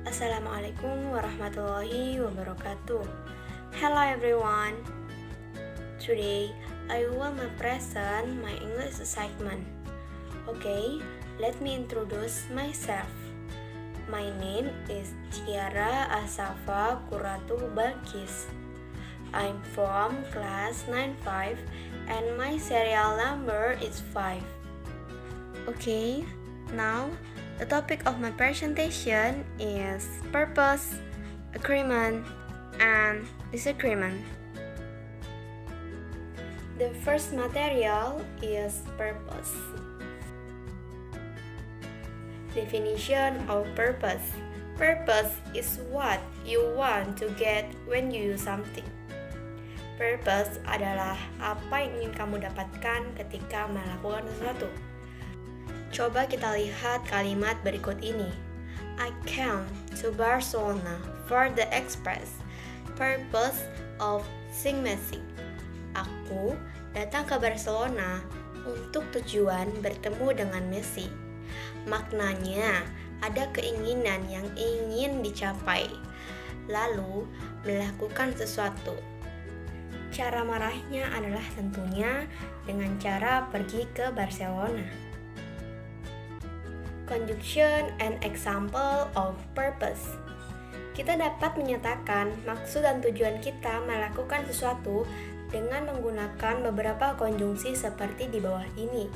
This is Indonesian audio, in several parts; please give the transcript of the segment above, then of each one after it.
Assalamualaikum warahmatullahi wabarakatuh. Hello everyone. Today I will present my English assignment. Okay, let me introduce myself. My name is Tiara Asafa Kuratu Balkis. I'm from class 9-5 and my serial number is 5. Okay, now the topic of my presentation is purpose, agreement, and disagreement. The first material is purpose. Definition of purpose. Purpose is what you want to get when you use something. Purpose adalah apa yang ingin kamu dapatkan ketika melakukan sesuatu. Coba kita lihat kalimat berikut ini. I came to Barcelona for the express purpose of seeing Messi. Aku datang ke Barcelona untuk tujuan bertemu dengan Messi. Maknanya, ada keinginan yang ingin dicapai, lalu melakukan sesuatu. Cara meraihnya adalah tentunya dengan cara pergi ke Barcelona. Conjunction and example of purpose. Kita dapat menyatakan maksud dan tujuan kita melakukan sesuatu dengan menggunakan beberapa konjungsi seperti di bawah ini.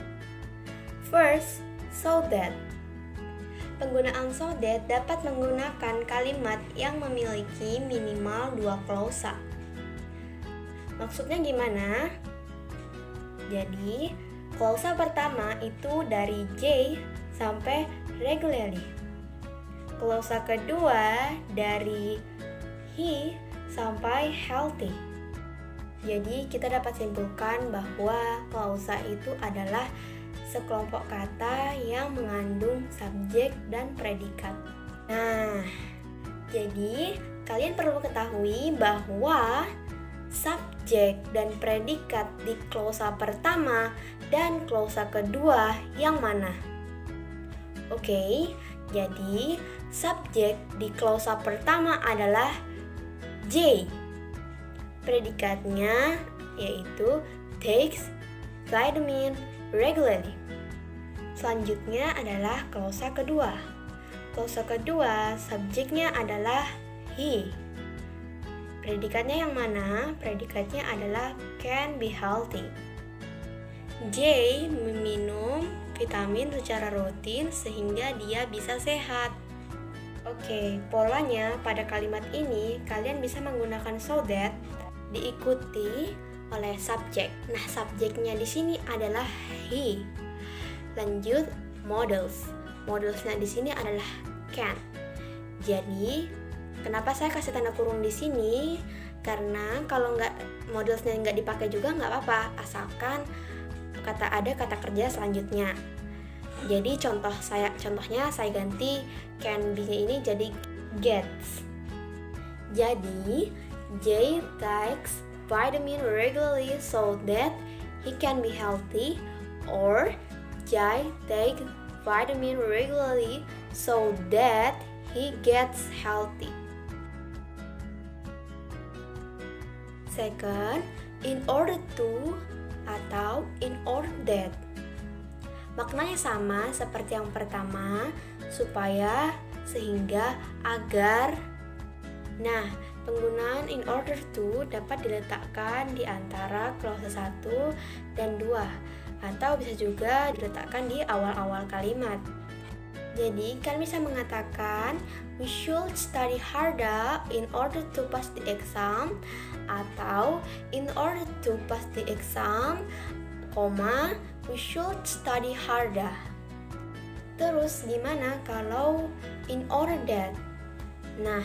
First, so that. Penggunaan so that dapat menggunakan kalimat yang memiliki minimal 2 klausa. Maksudnya gimana? Jadi, klausa pertama itu dari J sampai regularly. Klausa kedua dari he sampai healthy. Jadi kita dapat simpulkan bahwa klausa itu adalah sekelompok kata yang mengandung subjek dan predikat. Nah, jadi kalian perlu ketahui bahwa subjek dan predikat di klausa pertama dan klausa kedua yang mana? Oke, jadi subjek di klausa pertama adalah J. Predikatnya yaitu takes vitamin regularly. Selanjutnya adalah klausa kedua. Klausa kedua, subjeknya adalah he. Predikatnya yang mana? Predikatnya adalah can be healthy. J meminum vitamin secara rutin sehingga dia bisa sehat. Oke, polanya pada kalimat ini kalian bisa menggunakan so that diikuti oleh subjek. Nah, subjeknya di sini adalah he. Lanjut models. Modelsnya di sini adalah can. Jadi, kenapa saya kasih tanda kurung di sini? Karena kalau modelsnya nggak dipakai juga nggak apa-apa, asalkan ada kata kerja selanjutnya. Jadi contohnya saya ganti can be-nya ini jadi gets. Jadi J takes vitamin regularly so that he can be healthy, or J takes vitamin regularly so that he gets healthy. Second, in order to atau in order that. Maknanya sama seperti yang pertama, supaya, sehingga, agar. Nah, penggunaan in order to dapat diletakkan di antara klausa 1 dan 2, atau bisa juga diletakkan di awal-awal kalimat. Jadi, kalian bisa mengatakan we should study harder in order to pass the exam, atau in order to pass the exam, we should study harder. Terus gimana kalau in order that? Nah,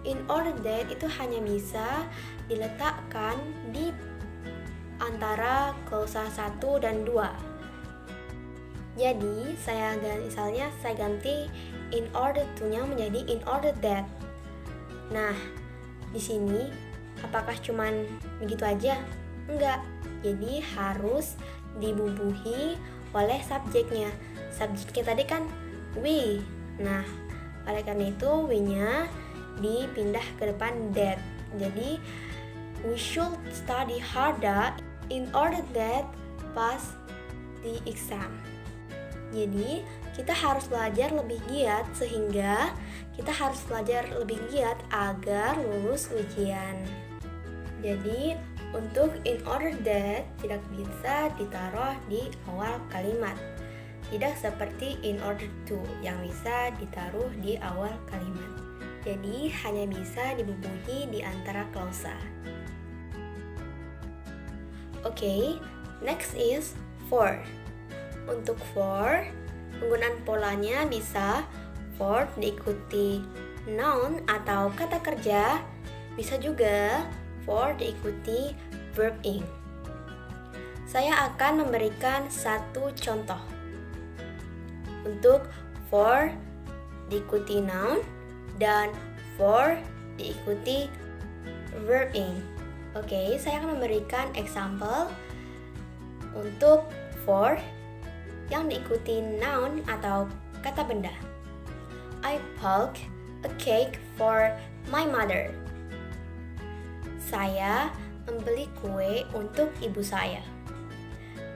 in order that itu hanya bisa diletakkan di antara klausa 1 dan 2. Jadi, saya ganti in order to-nya menjadi in order that. Nah, di sini apakah cuman begitu aja? Enggak. Jadi harus dibubuhi oleh subjeknya. Subjeknya tadi kan we. Nah, Oleh karena itu we-nya dipindah ke depan that. Jadi we should study harder in order that pass the exam. Jadi kita harus belajar lebih giat sehingga kita harus belajar lebih giat agar lulus ujian. Jadi untuk in order that tidak bisa ditaruh di awal kalimat. Tidak seperti in order to yang bisa ditaruh di awal kalimat. Jadi hanya bisa dibubuhi di antara klausa. Oke, next is for. Untuk for, penggunaan polanya bisa for diikuti noun atau kata kerja, bisa juga for diikuti verb ing. Saya akan memberikan satu contoh. Untuk for diikuti noun dan for diikuti verb ing. Oke, saya akan memberikan example untuk for yang diikuti noun atau kata benda. I bake a cake for my mother. Saya membeli kue untuk ibu saya.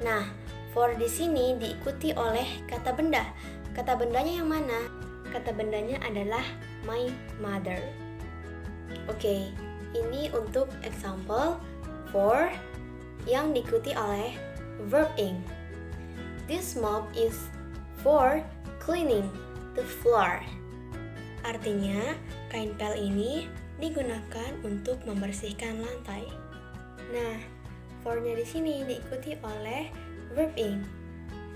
Nah, for di sini diikuti oleh kata benda. Kata bendanya yang mana? Kata bendanya adalah my mother. Oke, ini untuk example for yang diikuti oleh verb ing. This mop is for cleaning the floor. Artinya, kain pel ini digunakan untuk membersihkan lantai. Nah, for-nya di sini diikuti oleh verb ing.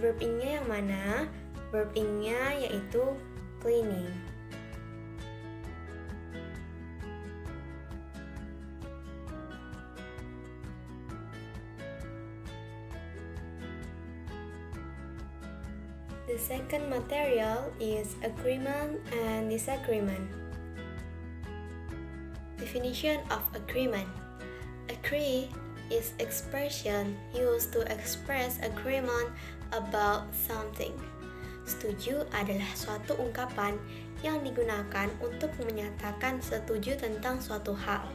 Verb ing-nya yang mana? Verb ing-nya yaitu cleaning. The second material is agreement and disagreement. Definition of agreement. Agree is expression used to express agreement about something. Setuju adalah suatu ungkapan yang digunakan untuk menyatakan setuju tentang suatu hal.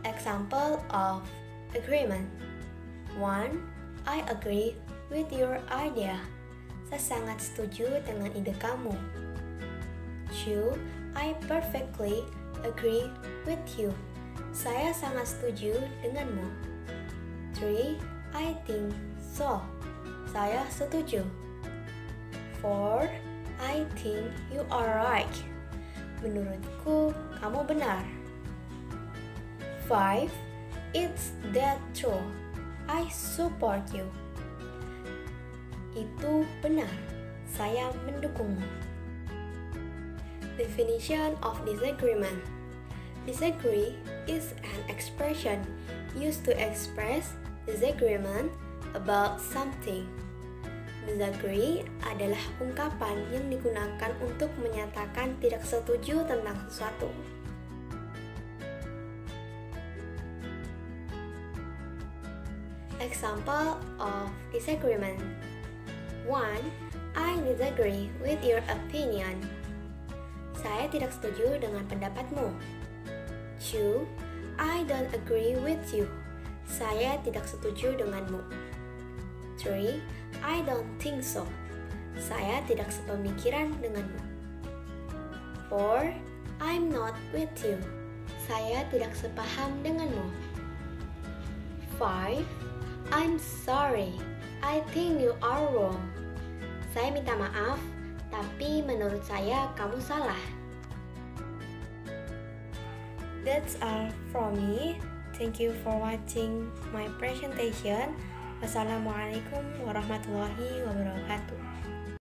Example of agreement. 1. I agree with your idea. Saya sangat setuju dengan ide kamu. 2. I perfectly agree with you. Saya sangat setuju denganmu. 3. I think so. Saya setuju. 4. I think you are right. Menurutku, kamu benar. 5. It's that true. I support you. Itu benar. Saya mendukungmu. Definition of disagreement. Disagree is an expression used to express disagreement about something. Disagree adalah ungkapan yang digunakan untuk menyatakan tidak setuju tentang sesuatu. Example of disagreement. 1. I disagree with your opinion. Saya tidak setuju dengan pendapatmu. 2. I don't agree with you. Saya tidak setuju denganmu. 3. I don't think so. Saya tidak sepemikiran denganmu. 4. I'm not with you. Saya tidak sepaham denganmu. 5. I'm sorry. I think you are wrong. Saya minta maaf, tapi menurut saya kamu salah. That's all from me. Thank you for watching my presentation. Wassalamualaikum warahmatullahi wabarakatuh.